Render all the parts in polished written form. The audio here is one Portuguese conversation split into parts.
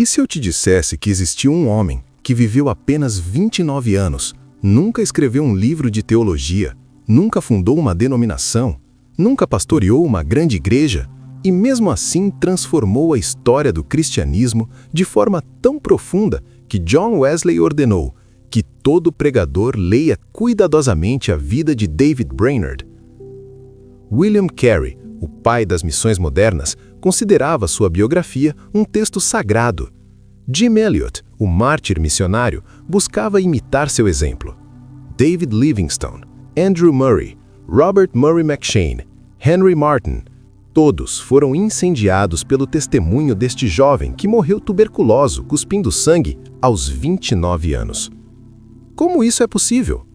E se eu te dissesse que existiu um homem que viveu apenas 29 anos, nunca escreveu um livro de teologia, nunca fundou uma denominação, nunca pastoreou uma grande igreja e mesmo assim transformou a história do cristianismo de forma tão profunda que John Wesley ordenou que todo pregador leia cuidadosamente a vida de David Brainerd? William Carey, o pai das missões modernas, considerava sua biografia um texto sagrado. Jim Elliot, o mártir missionário, buscava imitar seu exemplo. David Livingstone, Andrew Murray, Robert Murray McCheyne, Henry Martyn, todos foram incendiados pelo testemunho deste jovem que morreu tuberculoso, cuspindo sangue, aos 29 anos. Como isso é possível?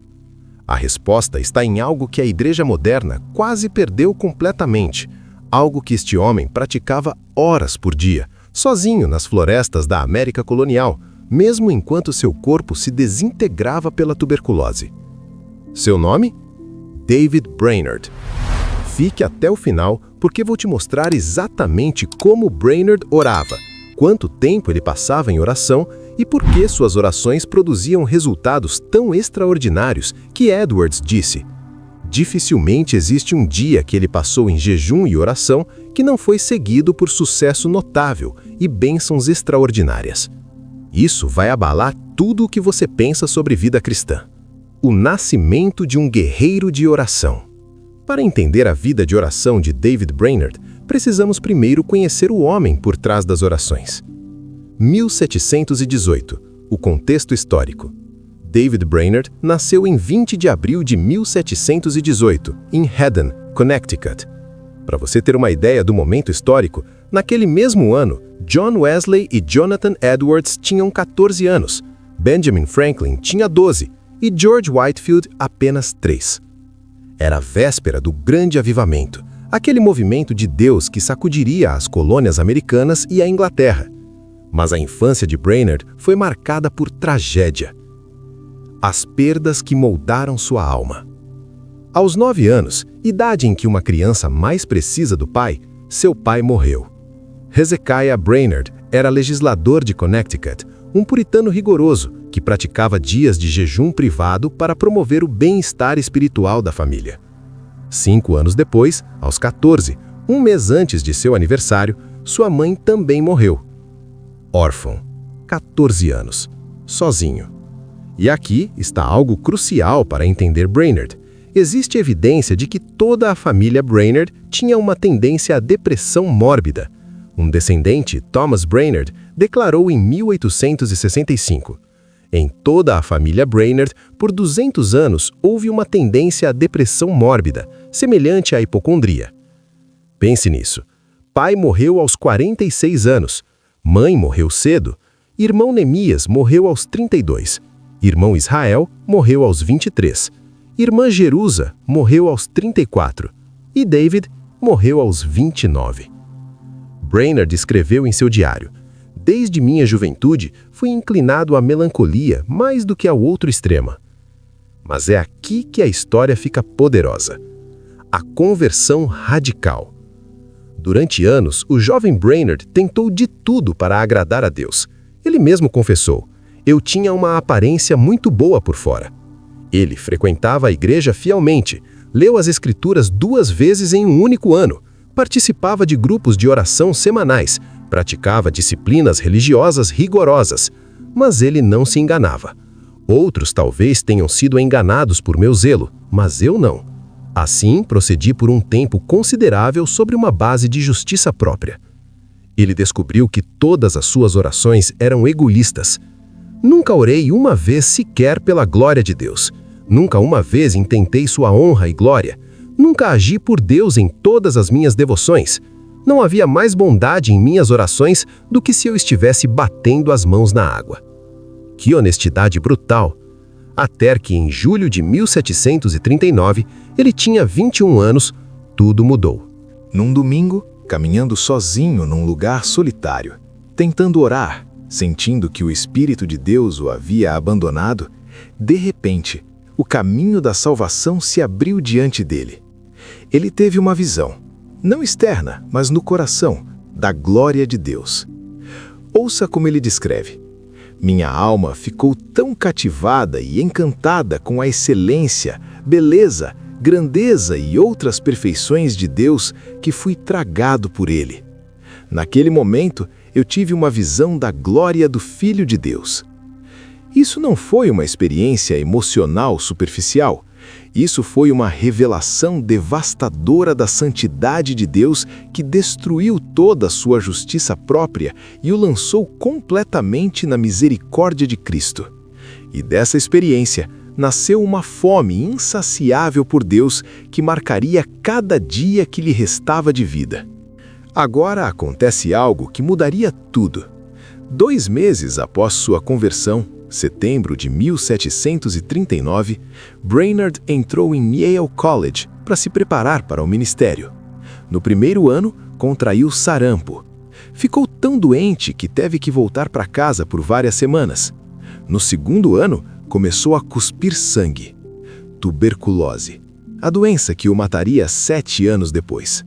A resposta está em algo que a igreja moderna quase perdeu completamente, algo que este homem praticava horas por dia, sozinho nas florestas da América colonial, mesmo enquanto seu corpo se desintegrava pela tuberculose. Seu nome? David Brainerd. Fique até o final, porque vou te mostrar exatamente como Brainerd orava, quanto tempo ele passava em oração e por que suas orações produziam resultados tão extraordinários que Edwards disse: dificilmente existe um dia que ele passou em jejum e oração que não foi seguido por sucesso notável e bênçãos extraordinárias. Isso vai abalar tudo o que você pensa sobre vida cristã. O nascimento de um guerreiro de oração. Para entender a vida de oração de David Brainerd, precisamos primeiro conhecer o homem por trás das orações. 1718, o contexto histórico. David Brainerd nasceu em 20 de abril de 1718, em Haddon, Connecticut. Para você ter uma ideia do momento histórico, naquele mesmo ano, John Wesley e Jonathan Edwards tinham 14 anos, Benjamin Franklin tinha 12 e George Whitefield apenas 3. Era a véspera do Grande Avivamento, aquele movimento de Deus que sacudiria as colônias americanas e a Inglaterra. Mas a infância de Brainerd foi marcada por tragédia. As perdas que moldaram sua alma. Aos 9 anos, idade em que uma criança mais precisa do pai, seu pai morreu. Hezekiah Brainerd era legislador de Connecticut, um puritano rigoroso que praticava dias de jejum privado para promover o bem-estar espiritual da família. 5 anos depois, aos 14, um mês antes de seu aniversário, sua mãe também morreu. Órfão, 14 anos, sozinho. E aqui está algo crucial para entender Brainerd. Existe evidência de que toda a família Brainerd tinha uma tendência à depressão mórbida. Um descendente, Thomas Brainerd, declarou em 1865: em toda a família Brainerd, por 200 anos, houve uma tendência à depressão mórbida, semelhante à hipocondria. Pense nisso. Pai morreu aos 46 anos. Mãe morreu cedo. Irmão Neemias morreu aos 32. Irmão Israel morreu aos 23. Irmã Jerusa morreu aos 34. E David morreu aos 29. Brainerd escreveu em seu diário: desde minha juventude, fui inclinado à melancolia mais do que ao outro extremo. Mas é aqui que a história fica poderosa. A conversão radical. Durante anos, o jovem Brainerd tentou de tudo para agradar a Deus. Ele mesmo confessou: eu tinha uma aparência muito boa por fora. Ele frequentava a igreja fielmente, leu as Escrituras 2 vezes em um único ano, participava de grupos de oração semanais, praticava disciplinas religiosas rigorosas, mas ele não se enganava. Outros talvez tenham sido enganados por meu zelo, mas eu não. Assim, procedi por um tempo considerável sobre uma base de justiça própria. Ele descobriu que todas as suas orações eram egoístas. Nunca orei uma vez sequer pela glória de Deus. Nunca uma vez intentei sua honra e glória. Nunca agi por Deus em todas as minhas devoções. Não havia mais bondade em minhas orações do que se eu estivesse batendo as mãos na água. Que honestidade brutal! Até que em julho de 1739, ele tinha 21 anos, tudo mudou. Num domingo, caminhando sozinho num lugar solitário, tentando orar, sentindo que o Espírito de Deus o havia abandonado, de repente, o caminho da salvação se abriu diante dele. Ele teve uma visão, não externa, mas no coração, da glória de Deus. Ouça como ele descreve: minha alma ficou tão cativada e encantada com a excelência, beleza, grandeza e outras perfeições de Deus que fui tragado por ele. Naquele momento, eu tive uma visão da glória do Filho de Deus. Isso não foi uma experiência emocional superficial. Isso foi uma revelação devastadora da santidade de Deus que destruiu toda a sua justiça própria e o lançou completamente na misericórdia de Cristo. E dessa experiência nasceu uma fome insaciável por Deus que marcaria cada dia que lhe restava de vida. Agora acontece algo que mudaria tudo. 2 meses após sua conversão, setembro de 1739, Brainerd entrou em Yale College para se preparar para o ministério. No primeiro ano, contraiu sarampo. Ficou tão doente que teve que voltar para casa por várias semanas. No segundo ano, começou a cuspir sangue. Tuberculose, a doença que o mataria 7 anos depois.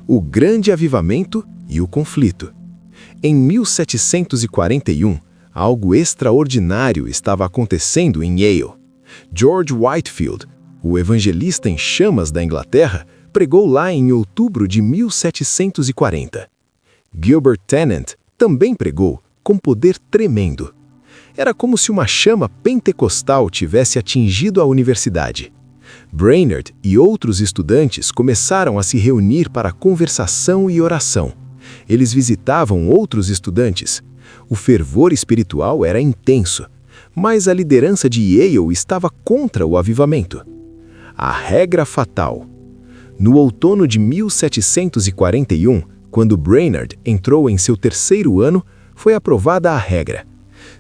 O grande avivamento e o conflito. Em 1741, algo extraordinário estava acontecendo em Yale. George Whitefield, o evangelista em chamas da Inglaterra, pregou lá em outubro de 1740. Gilbert Tennant também pregou, com poder tremendo. Era como se uma chama pentecostal tivesse atingido a universidade. Brainerd e outros estudantes começaram a se reunir para conversação e oração. Eles visitavam outros estudantes. O fervor espiritual era intenso, mas a liderança de Yale estava contra o avivamento. A regra fatal. No outono de 1741, quando Brainerd entrou em seu 3º ano, foi aprovada a regra.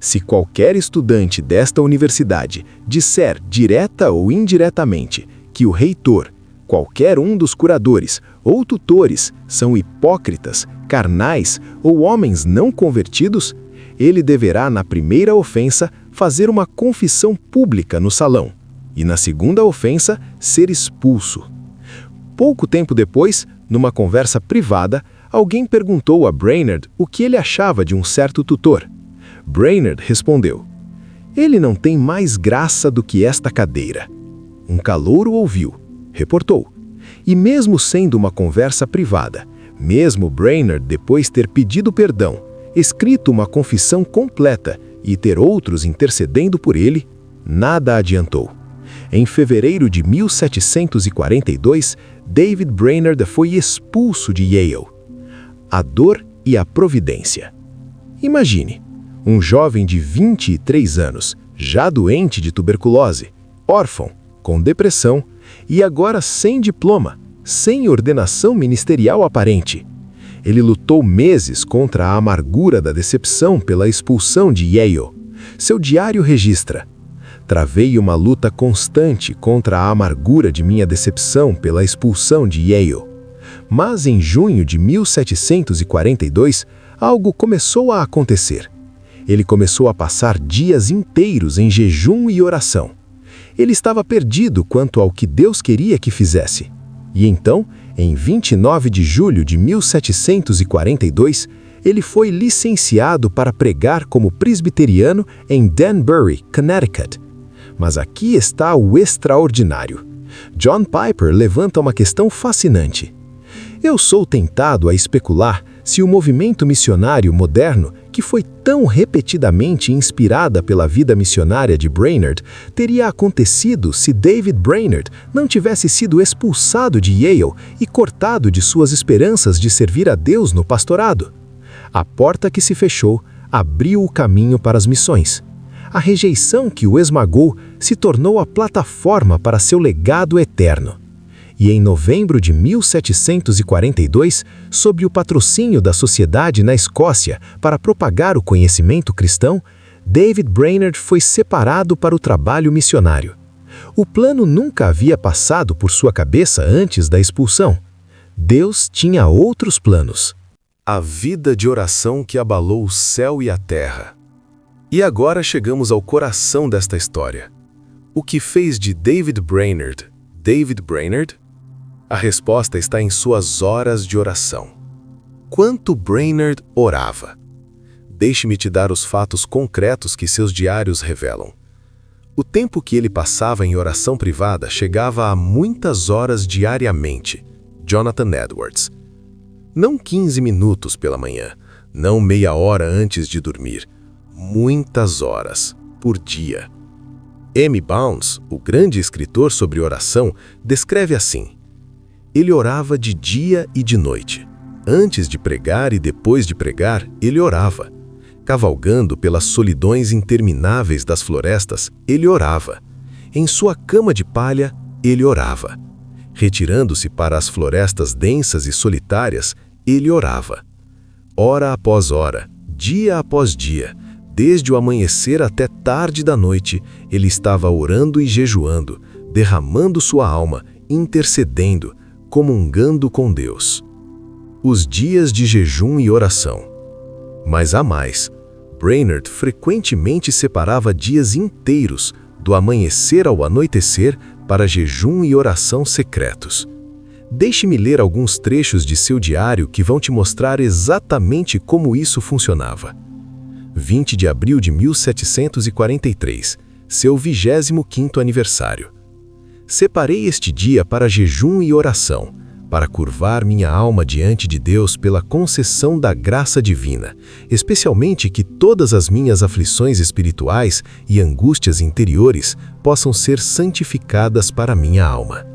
Se qualquer estudante desta universidade disser, direta ou indiretamente, que o reitor, qualquer um dos curadores ou tutores são hipócritas, carnais ou homens não convertidos, ele deverá, na primeira ofensa, fazer uma confissão pública no salão, e na segunda ofensa, ser expulso. Pouco tempo depois, numa conversa privada, alguém perguntou a Brainerd o que ele achava de um certo tutor. Brainerd respondeu: "Ele não tem mais graça do que esta cadeira." Um calouro ouviu, reportou. E mesmo sendo uma conversa privada, mesmo Brainerd depois ter pedido perdão, escrito uma confissão completa e ter outros intercedendo por ele, nada adiantou. Em fevereiro de 1742, David Brainerd foi expulso de Yale. A dor e a providência. Imagine, um jovem de 23 anos, já doente de tuberculose, órfão, com depressão e agora sem diploma, sem ordenação ministerial aparente. Ele lutou meses contra a amargura da decepção pela expulsão de Yale. Seu diário registra: "Travei uma luta constante contra a amargura de minha decepção pela expulsão de Yale. Mas em junho de 1742, algo começou a acontecer. Ele começou a passar dias inteiros em jejum e oração. Ele estava perdido quanto ao que Deus queria que fizesse. E então, em 29 de julho de 1742, ele foi licenciado para pregar como presbiteriano em Danbury, Connecticut. Mas aqui está o extraordinário. John Piper levanta uma questão fascinante. Eu sou tentado a especular se o movimento missionário moderno, que foi tão repetidamente inspirada pela vida missionária de Brainerd, teria acontecido se David Brainerd não tivesse sido expulsado de Yale e cortado de suas esperanças de servir a Deus no pastorado. A porta que se fechou abriu o caminho para as missões. A rejeição que o esmagou se tornou a plataforma para seu legado eterno. E em novembro de 1742, sob o patrocínio da Sociedade na Escócia para propagar o conhecimento cristão, David Brainerd foi separado para o trabalho missionário. O plano nunca havia passado por sua cabeça antes da expulsão. Deus tinha outros planos. A vida de oração que abalou o céu e a terra. E agora chegamos ao coração desta história. O que fez de David Brainerd, David Brainerd? A resposta está em suas horas de oração. Quanto Brainerd orava? Deixe-me te dar os fatos concretos que seus diários revelam. O tempo que ele passava em oração privada chegava a muitas horas diariamente. Jonathan Edwards. Não 15 minutos pela manhã, não meia hora antes de dormir. Muitas horas, por dia. M. Bounds, o grande escritor sobre oração, descreve assim: ele orava de dia e de noite. Antes de pregar e depois de pregar, ele orava. Cavalgando pelas solidões intermináveis das florestas, ele orava. Em sua cama de palha, ele orava. Retirando-se para as florestas densas e solitárias, ele orava. Hora após hora, dia após dia, desde o amanhecer até tarde da noite, ele estava orando e jejuando, derramando sua alma, intercedendo, comungando com Deus. Os dias de jejum e oração. Mas há mais. Brainerd frequentemente separava dias inteiros, do amanhecer ao anoitecer, para jejum e oração secretos. Deixe-me ler alguns trechos de seu diário que vão te mostrar exatamente como isso funcionava. 20 de abril de 1743, seu 25º aniversário. Separei este dia para jejum e oração, para curvar minha alma diante de Deus pela concessão da graça divina, especialmente que todas as minhas aflições espirituais e angústias interiores possam ser santificadas para minha alma.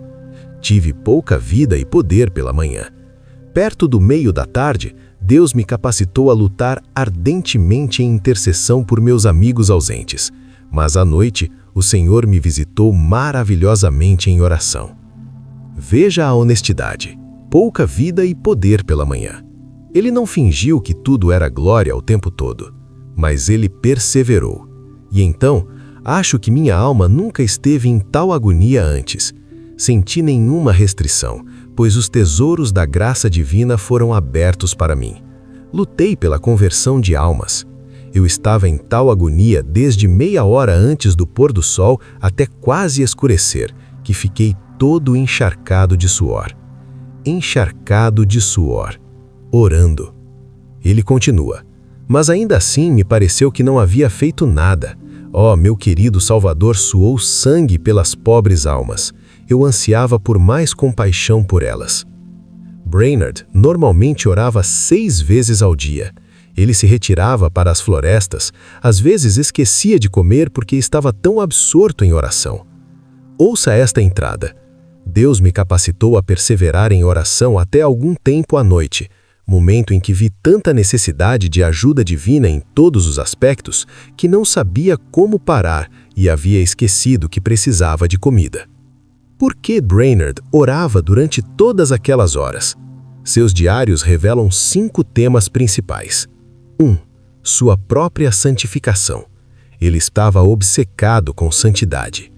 Tive pouca vida e poder pela manhã. Perto do meio da tarde, Deus me capacitou a lutar ardentemente em intercessão por meus amigos ausentes, mas à noite o Senhor me visitou maravilhosamente em oração. Veja a honestidade, pouca vida e poder pela manhã. Ele não fingiu que tudo era glória o tempo todo, mas ele perseverou. E então, acho que minha alma nunca esteve em tal agonia antes. Senti nenhuma restrição, pois os tesouros da graça divina foram abertos para mim. Lutei pela conversão de almas. Eu estava em tal agonia desde meia hora antes do pôr do sol até quase escurecer, que fiquei todo encharcado de suor. Encharcado de suor. Orando. Ele continua. Mas ainda assim me pareceu que não havia feito nada. Oh, meu querido Salvador suou sangue pelas pobres almas. Eu ansiava por mais compaixão por elas. Brainerd normalmente orava 6 vezes ao dia. Ele se retirava para as florestas, às vezes esquecia de comer porque estava tão absorto em oração. Ouça esta entrada. Deus me capacitou a perseverar em oração até algum tempo à noite, momento em que vi tanta necessidade de ajuda divina em todos os aspectos que não sabia como parar e havia esquecido que precisava de comida. Por que Brainerd orava durante todas aquelas horas? Seus diários revelam 5 temas principais. 1. Sua própria santificação. Ele estava obcecado com santidade.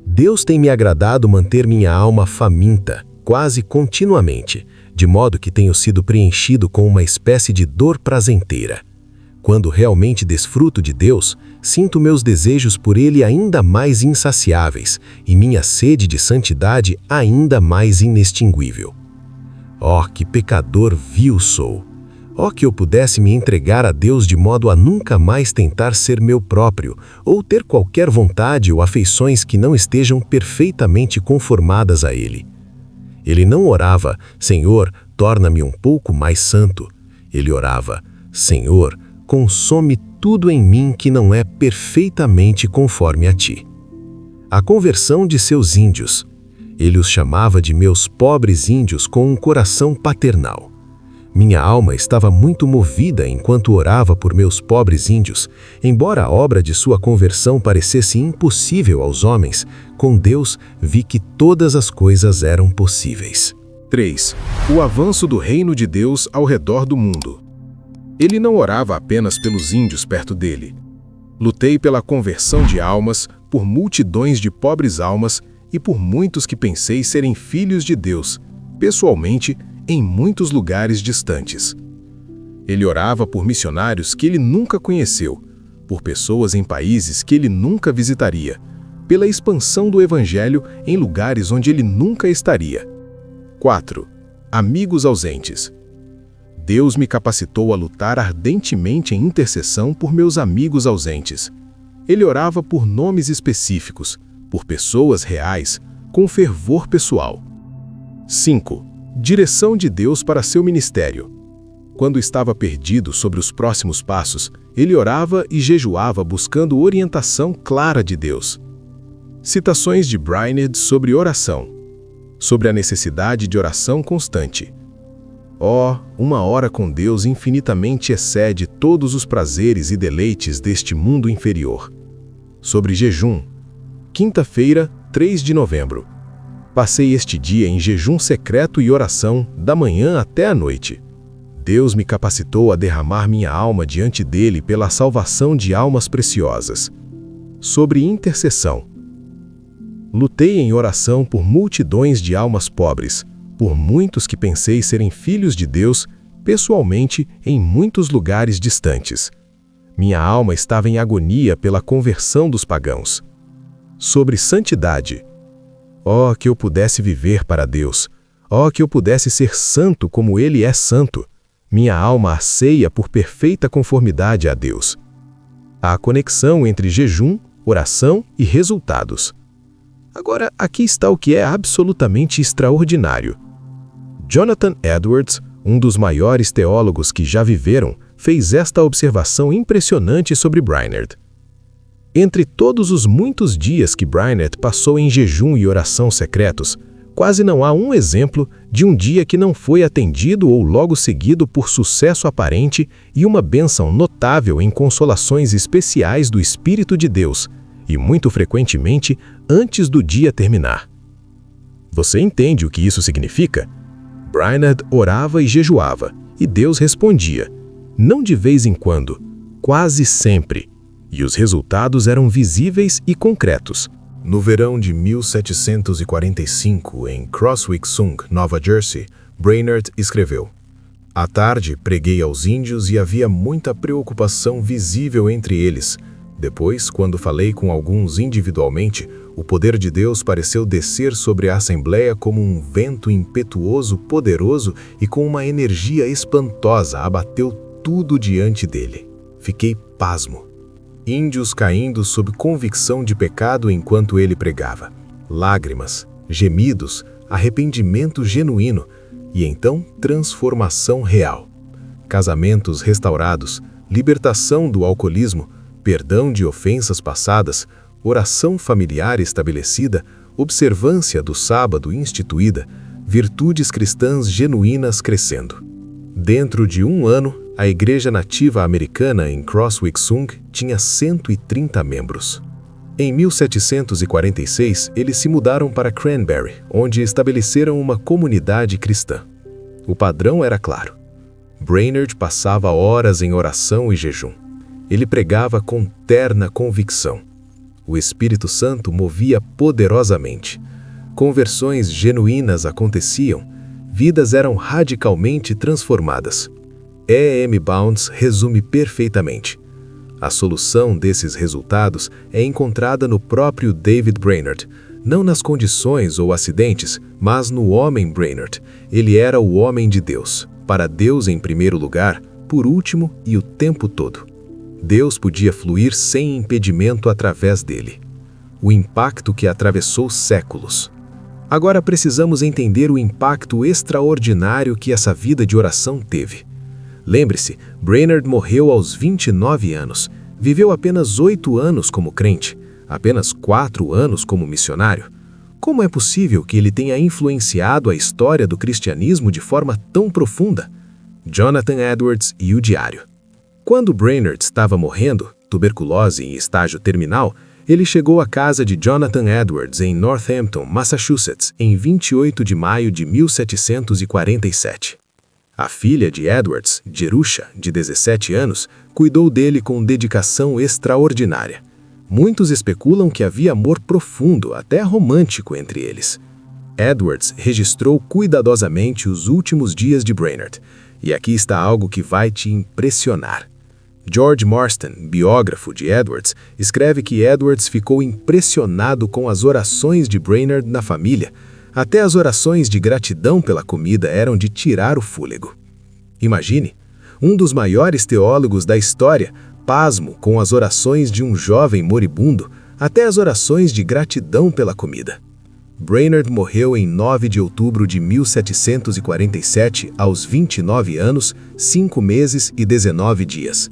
Deus tem me agradado manter minha alma faminta, quase continuamente, de modo que tenho sido preenchido com uma espécie de dor prazenteira. Quando realmente desfruto de Deus, sinto meus desejos por Ele ainda mais insaciáveis e minha sede de santidade ainda mais inextinguível. Oh, que pecador vil sou! Oh, que eu pudesse me entregar a Deus de modo a nunca mais tentar ser meu próprio, ou ter qualquer vontade ou afeições que não estejam perfeitamente conformadas a Ele. Ele não orava, Senhor, torna-me um pouco mais santo. Ele orava, Senhor, consome tudo em mim que não é perfeitamente conforme a Ti. A conversão de seus índios. Ele os chamava de meus pobres índios com um coração paternal. Minha alma estava muito movida enquanto orava por meus pobres índios, embora a obra de sua conversão parecesse impossível aos homens, com Deus vi que todas as coisas eram possíveis. 3. O avanço do reino de Deus ao redor do mundo. Ele não orava apenas pelos índios perto dele. Lutei pela conversão de almas, por multidões de pobres almas e por muitos que pensei serem filhos de Deus, pessoalmente, em muitos lugares distantes. Ele orava por missionários que ele nunca conheceu, por pessoas em países que ele nunca visitaria, pela expansão do Evangelho em lugares onde ele nunca estaria. 4. Amigos ausentes. Deus me capacitou a lutar ardentemente em intercessão por meus amigos ausentes. Ele orava por nomes específicos, por pessoas reais, com fervor pessoal. 5. Direção de Deus para seu ministério. Quando estava perdido sobre os próximos passos, ele orava e jejuava buscando orientação clara de Deus. Citações de Brainerd sobre oração. Sobre a necessidade de oração constante. Uma hora com Deus infinitamente excede todos os prazeres e deleites deste mundo inferior. Sobre jejum. Quinta-feira, 3 de novembro. Passei este dia em jejum secreto e oração, da manhã até a noite. Deus me capacitou a derramar minha alma diante dele pela salvação de almas preciosas. Sobre intercessão. Lutei em oração por multidões de almas pobres, por muitos que pensei serem filhos de Deus, pessoalmente em muitos lugares distantes. Minha alma estava em agonia pela conversão dos pagãos. Sobre santidade. Que eu pudesse viver para Deus. Que eu pudesse ser santo como Ele é santo. Minha alma anseia por perfeita conformidade a Deus. A conexão entre jejum, oração e resultados. Agora, aqui está o que é absolutamente extraordinário. Jonathan Edwards, um dos maiores teólogos que já viveram, fez esta observação impressionante sobre Brainerd. Entre todos os muitos dias que Brainerd passou em jejum e oração secretos, quase não há um exemplo de um dia que não foi atendido ou logo seguido por sucesso aparente e uma bênção notável em consolações especiais do Espírito de Deus, e muito frequentemente antes do dia terminar. Você entende o que isso significa? Brainerd orava e jejuava, e Deus respondia, não de vez em quando, quase sempre, e os resultados eram visíveis e concretos. No verão de 1745, em Crosswick-Sung, Nova Jersey, Brainerd escreveu: À tarde, preguei aos índios e havia muita preocupação visível entre eles. Depois, quando falei com alguns individualmente, o poder de Deus pareceu descer sobre a assembleia como um vento impetuoso, poderoso e com uma energia espantosa abateu tudo diante dele. Fiquei pasmo. Índios caindo sob convicção de pecado enquanto ele pregava. Lágrimas, gemidos, arrependimento genuíno e então transformação real. Casamentos restaurados, libertação do alcoolismo, perdão de ofensas passadas, oração familiar estabelecida, observância do sábado instituída, virtudes cristãs genuínas crescendo. Dentro de um ano, a Igreja Nativa Americana em Crosswick-Sung tinha 130 membros. Em 1746, eles se mudaram para Cranberry, onde estabeleceram uma comunidade cristã. O padrão era claro. Brainerd passava horas em oração e jejum. Ele pregava com terna convicção. O Espírito Santo movia poderosamente. Conversões genuínas aconteciam. Vidas eram radicalmente transformadas. E.M. Bounds resume perfeitamente. A solução desses resultados é encontrada no próprio David Brainerd, não nas condições ou acidentes, mas no homem Brainerd. Ele era o homem de Deus, para Deus em primeiro lugar, por último e o tempo todo. Deus podia fluir sem impedimento através dele. O impacto que atravessou séculos. Agora precisamos entender o impacto extraordinário que essa vida de oração teve. Lembre-se, Brainerd morreu aos 29 anos, viveu apenas 8 anos como crente, apenas 4 anos como missionário. Como é possível que ele tenha influenciado a história do cristianismo de forma tão profunda? Jonathan Edwards e o diário. Quando Brainerd estava morrendo, tuberculose em estágio terminal, ele chegou à casa de Jonathan Edwards em Northampton, Massachusetts, em 28 de maio de 1747. A filha de Edwards, Jerusha, de 17 anos, cuidou dele com dedicação extraordinária. Muitos especulam que havia amor profundo, até romântico, entre eles. Edwards registrou cuidadosamente os últimos dias de Brainerd, e aqui está algo que vai te impressionar. George Marston, biógrafo de Edwards, escreve que Edwards ficou impressionado com as orações de Brainerd na família. Até as orações de gratidão pela comida eram de tirar o fôlego. Imagine, um dos maiores teólogos da história, pasmo com as orações de um jovem moribundo, até as orações de gratidão pela comida. Brainerd morreu em 9 de outubro de 1747, aos 29 anos, 5 meses e 19 dias.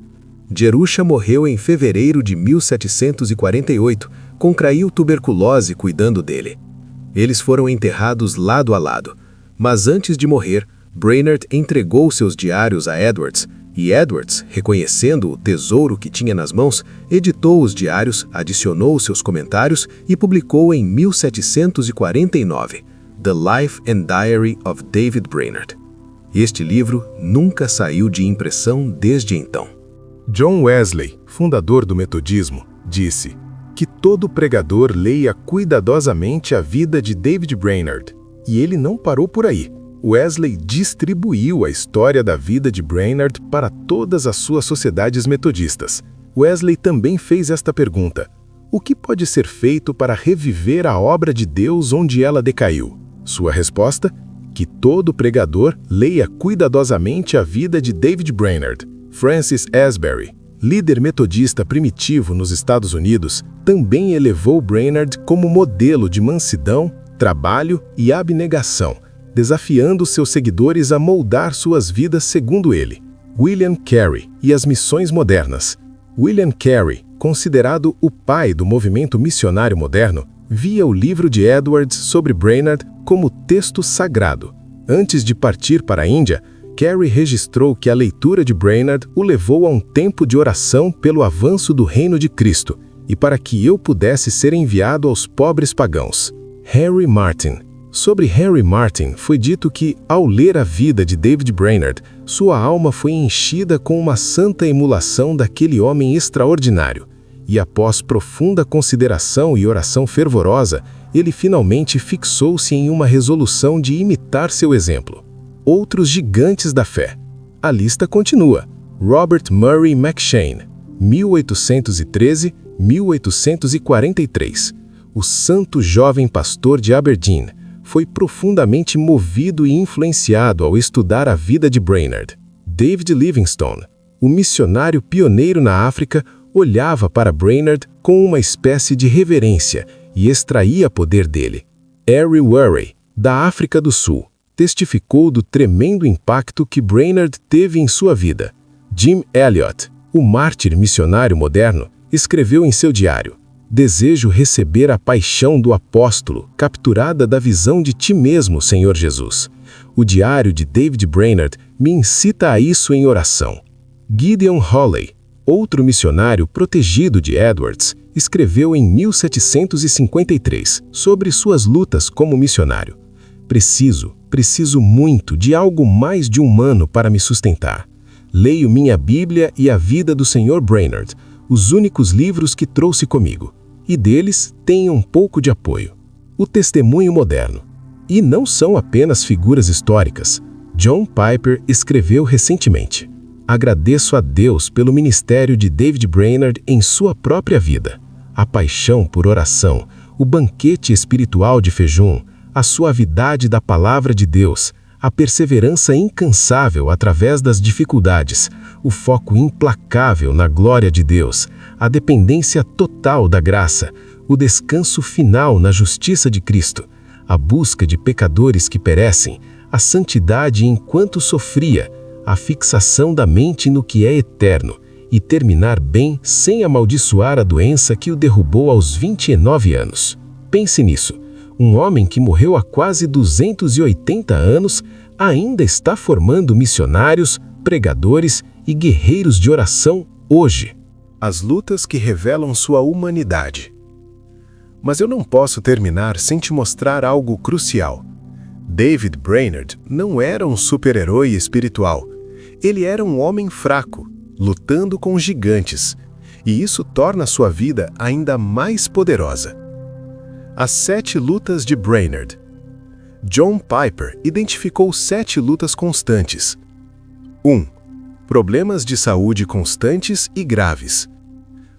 Jerusha morreu em fevereiro de 1748, contraiu tuberculose cuidando dele. Eles foram enterrados lado a lado, mas antes de morrer, Brainerd entregou seus diários a Edwards, e Edwards, reconhecendo o tesouro que tinha nas mãos, editou os diários, adicionou seus comentários e publicou em 1749, The Life and Diary of David Brainerd. Este livro nunca saiu de impressão desde então. John Wesley, fundador do metodismo, disse que todo pregador leia cuidadosamente a vida de David Brainerd. E ele não parou por aí. Wesley distribuiu a história da vida de Brainerd para todas as suas sociedades metodistas. Wesley também fez esta pergunta: o que pode ser feito para reviver a obra de Deus onde ela decaiu? Sua resposta? Que todo pregador leia cuidadosamente a vida de David Brainerd. Francis Asbury, líder metodista primitivo nos Estados Unidos, também elevou Brainerd como modelo de mansidão, trabalho e abnegação, desafiando seus seguidores a moldar suas vidas segundo ele. William Carey e as missões modernas. William Carey, considerado o pai do movimento missionário moderno, via o livro de Edwards sobre Brainerd como texto sagrado. Antes de partir para a Índia, Carey registrou que a leitura de Brainerd o levou a um tempo de oração pelo avanço do reino de Cristo e para que eu pudesse ser enviado aos pobres pagãos. Henry Martyn. Sobre Henry Martyn, foi dito que, ao ler a vida de David Brainerd, sua alma foi enchida com uma santa emulação daquele homem extraordinário, e após profunda consideração e oração fervorosa, ele finalmente fixou-se em uma resolução de imitar seu exemplo. Outros gigantes da fé. A lista continua. Robert Murray McCheyne, 1813-1843, o santo jovem pastor de Aberdeen, foi profundamente movido e influenciado ao estudar a vida de Brainerd. David Livingstone, o missionário pioneiro na África, olhava para Brainerd com uma espécie de reverência e extraía poder dele. Harry Worrey, da África do Sul, testificou do tremendo impacto que Brainerd teve em sua vida. Jim Elliot, o mártir missionário moderno, escreveu em seu diário: desejo receber a paixão do apóstolo, capturada da visão de ti mesmo, Senhor Jesus. O diário de David Brainerd me incita a isso em oração. Gideon Hawley, outro missionário protegido de Edwards, escreveu em 1753 sobre suas lutas como missionário. Preciso muito de algo mais de humano para me sustentar. Leio minha Bíblia e a vida do Sr. Brainerd, os únicos livros que trouxe comigo, e deles tenho um pouco de apoio. O testemunho moderno. E não são apenas figuras históricas. John Piper escreveu recentemente: agradeço a Deus pelo ministério de David Brainerd em sua própria vida. A paixão por oração, o banquete espiritual de Fejum, a suavidade da palavra de Deus, a perseverança incansável através das dificuldades, o foco implacável na glória de Deus, a dependência total da graça, o descanso final na justiça de Cristo, a busca de pecadores que perecem, a santidade enquanto sofria, a fixação da mente no que é eterno e terminar bem sem amaldiçoar a doença que o derrubou aos 29 anos. Pense nisso. Um homem que morreu há quase 280 anos ainda está formando missionários, pregadores e guerreiros de oração hoje. As lutas que revelam sua humanidade. Mas eu não posso terminar sem te mostrar algo crucial. David Brainerd não era um super-herói espiritual. Ele era um homem fraco, lutando com gigantes, e isso torna sua vida ainda mais poderosa. As 7 lutas de Brainerd. John Piper identificou 7 lutas constantes. 1. Problemas de saúde constantes e graves.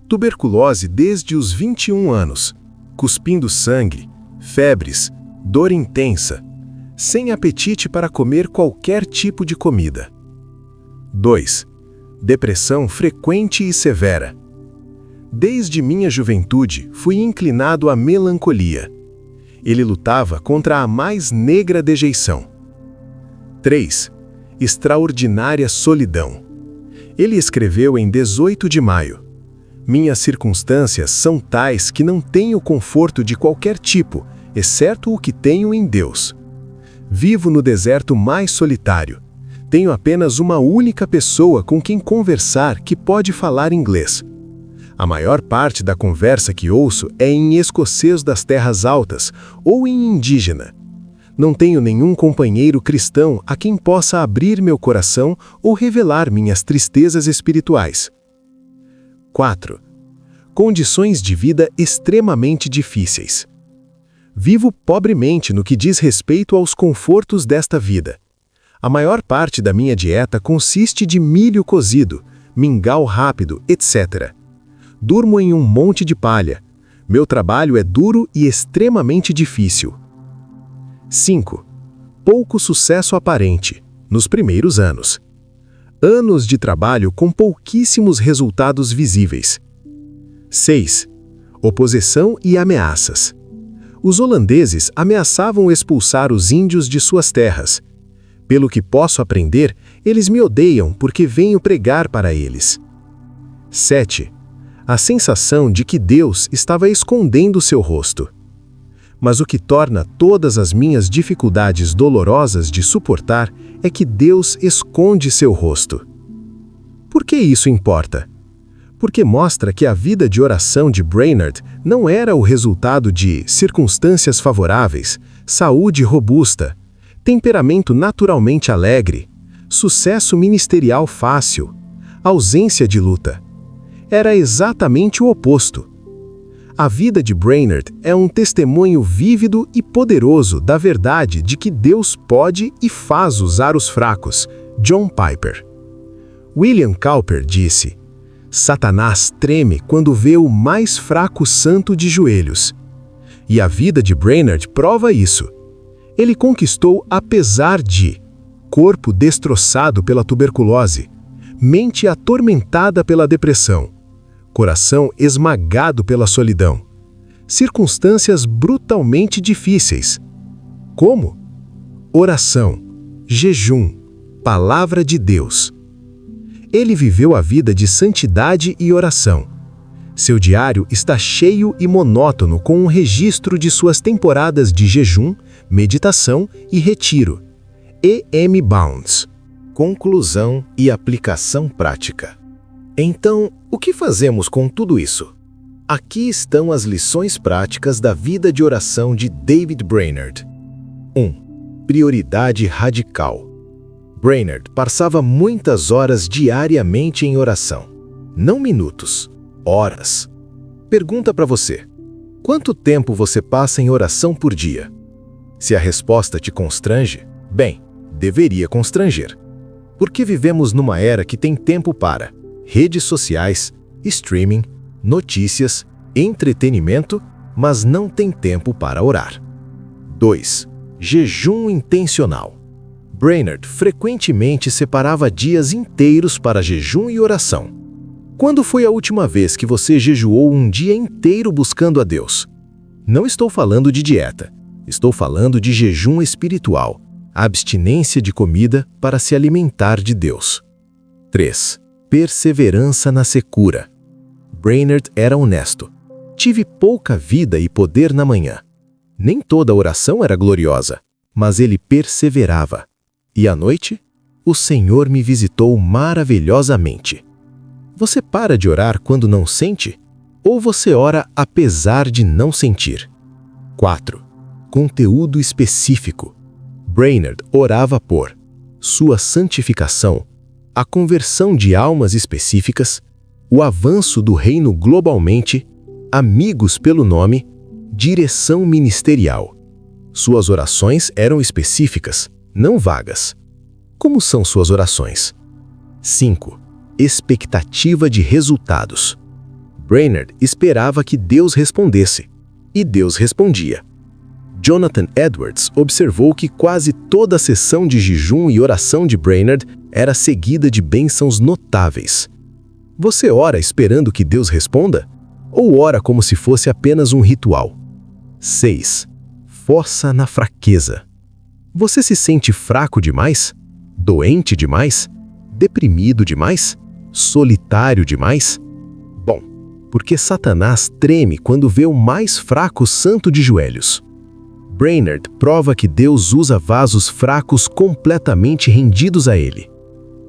Tuberculose desde os 21 anos, cuspindo sangue, febres, dor intensa, sem apetite para comer qualquer tipo de comida. 2. Depressão frequente e severa. Desde minha juventude, fui inclinado à melancolia. Ele lutava contra a mais negra dejeição. 3. Extraordinária solidão. Ele escreveu em 18 de maio: minhas circunstâncias são tais que não tenho conforto de qualquer tipo, exceto o que tenho em Deus. Vivo no deserto mais solitário. Tenho apenas uma única pessoa com quem conversar que pode falar inglês. A maior parte da conversa que ouço é em escocês das terras altas ou em indígena. Não tenho nenhum companheiro cristão a quem possa abrir meu coração ou revelar minhas tristezas espirituais. 4. Condições de vida extremamente difíceis. Vivo pobremente no que diz respeito aos confortos desta vida. A maior parte da minha dieta consiste de milho cozido, mingau rápido, etc. Durmo em um monte de palha. Meu trabalho é duro e extremamente difícil. 5. Pouco sucesso aparente, nos primeiros anos. Anos de trabalho com pouquíssimos resultados visíveis. 6. Oposição e ameaças. Os holandeses ameaçavam expulsar os índios de suas terras. Pelo que posso aprender, eles me odeiam porque venho pregar para eles. 7. A sensação de que Deus estava escondendo seu rosto. Mas o que torna todas as minhas dificuldades dolorosas de suportar é que Deus esconde seu rosto. Por que isso importa? Porque mostra que a vida de oração de Brainerd não era o resultado de circunstâncias favoráveis, saúde robusta, temperamento naturalmente alegre, sucesso ministerial fácil, ausência de luta. Era exatamente o oposto. A vida de Brainerd é um testemunho vívido e poderoso da verdade de que Deus pode e faz usar os fracos. John Piper. William Cowper disse: Satanás treme quando vê o mais fraco santo de joelhos. E a vida de Brainerd prova isso. Ele conquistou apesar de corpo destroçado pela tuberculose, mente atormentada pela depressão, coração esmagado pela solidão, circunstâncias brutalmente difíceis. Como? Oração, jejum, palavra de Deus. Ele viveu a vida de santidade e oração. Seu diário está cheio e monótono com um registro de suas temporadas de jejum, meditação e retiro. E.M. Bounds. Conclusão e aplicação prática. Então, o que fazemos com tudo isso? Aqui estão as lições práticas da vida de oração de David Brainerd. 1. Prioridade radical. Brainerd passava muitas horas diariamente em oração. Não minutos, horas. Pergunta para você: quanto tempo você passa em oração por dia? Se a resposta te constrange, bem, deveria constranger. Porque vivemos numa era que tem tempo para redes sociais, streaming, notícias, entretenimento, mas não tem tempo para orar. 2. Jejum intencional. Brainerd frequentemente separava dias inteiros para jejum e oração. Quando foi a última vez que você jejuou um dia inteiro buscando a Deus? Não estou falando de dieta. Estou falando de jejum espiritual, a abstinência de comida para se alimentar de Deus. 3. Perseverança na secura. Brainerd era honesto. Tive pouca vida e poder na manhã. Nem toda oração era gloriosa, mas ele perseverava. E à noite, o Senhor me visitou maravilhosamente. Você para de orar quando não sente? Ou você ora apesar de não sentir? 4. Conteúdo específico. Brainerd orava por sua santificação, a conversão de almas específicas, o avanço do reino globalmente, amigos pelo nome, direção ministerial. Suas orações eram específicas, não vagas. Como são suas orações? 5. Expectativa de resultados. Brainerd esperava que Deus respondesse, e Deus respondia. Jonathan Edwards observou que quase toda a sessão de jejum e oração de Brainerd era seguida de bênçãos notáveis. Você ora esperando que Deus responda? Ou ora como se fosse apenas um ritual? 6. Força na fraqueza. Você se sente fraco demais? Doente demais? Deprimido demais? Solitário demais? Bom, porque Satanás treme quando vê o mais fraco santo de joelhos. Brainerd prova que Deus usa vasos fracos completamente rendidos a ele.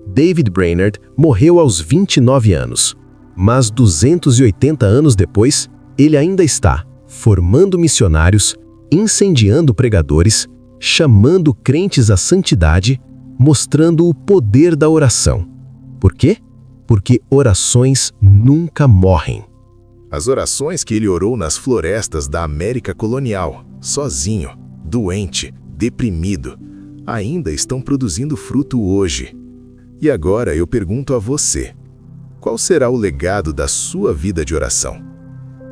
David Brainerd morreu aos 29 anos, mas 280 anos depois, ele ainda está formando missionários, incendiando pregadores, chamando crentes à santidade, mostrando o poder da oração. Por quê? Porque orações nunca morrem. As orações que ele orou nas florestas da América colonial, sozinho, doente, deprimido, ainda estão produzindo fruto hoje. E agora eu pergunto a você, qual será o legado da sua vida de oração?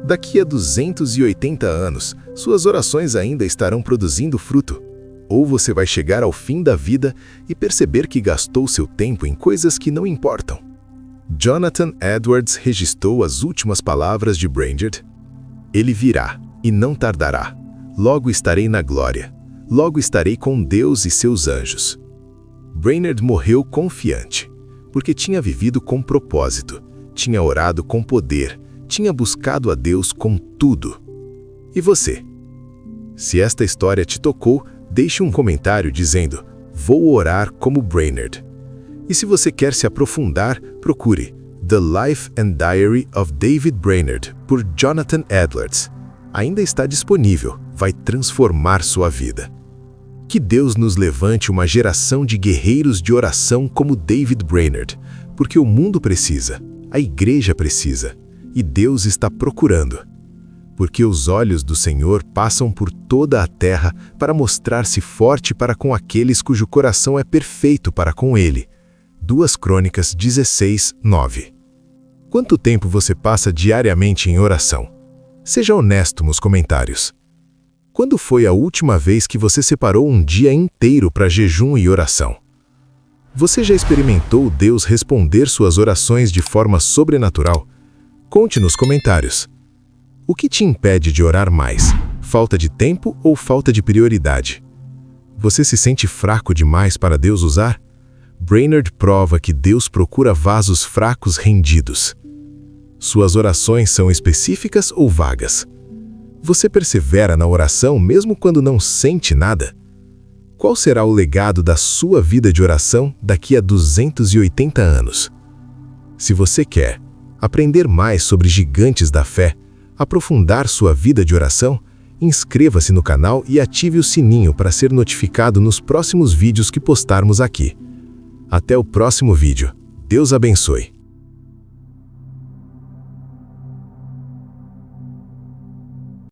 Daqui a 280 anos, suas orações ainda estarão produzindo fruto? Ou você vai chegar ao fim da vida e perceber que gastou seu tempo em coisas que não importam? Jonathan Edwards registrou as últimas palavras de Brainerd. Ele virá, e não tardará. Logo estarei na glória. Logo estarei com Deus e seus anjos. Brainerd morreu confiante, porque tinha vivido com propósito, tinha orado com poder, tinha buscado a Deus com tudo. E você? Se esta história te tocou, deixe um comentário dizendo: "Vou orar como Brainerd." E se você quer se aprofundar, procure The Life and Diary of David Brainerd, por Jonathan Edwards. Ainda está disponível, vai transformar sua vida. Que Deus nos levante uma geração de guerreiros de oração como David Brainerd, porque o mundo precisa, a igreja precisa, e Deus está procurando. Porque os olhos do Senhor passam por toda a terra para mostrar-se forte para com aqueles cujo coração é perfeito para com Ele. 2 Crônicas 16, 9. Quanto tempo você passa diariamente em oração? Seja honesto nos comentários. Quando foi a última vez que você separou um dia inteiro para jejum e oração? Você já experimentou Deus responder suas orações de forma sobrenatural? Conte nos comentários. O que te impede de orar mais? Falta de tempo ou falta de prioridade? Você se sente fraco demais para Deus usar? Brainerd prova que Deus procura vasos fracos rendidos. Suas orações são específicas ou vagas? Você persevera na oração mesmo quando não sente nada? Qual será o legado da sua vida de oração daqui a 280 anos? Se você quer aprender mais sobre gigantes da fé, aprofundar sua vida de oração, inscreva-se no canal e ative o sininho para ser notificado nos próximos vídeos que postarmos aqui. Até o próximo vídeo. Deus abençoe.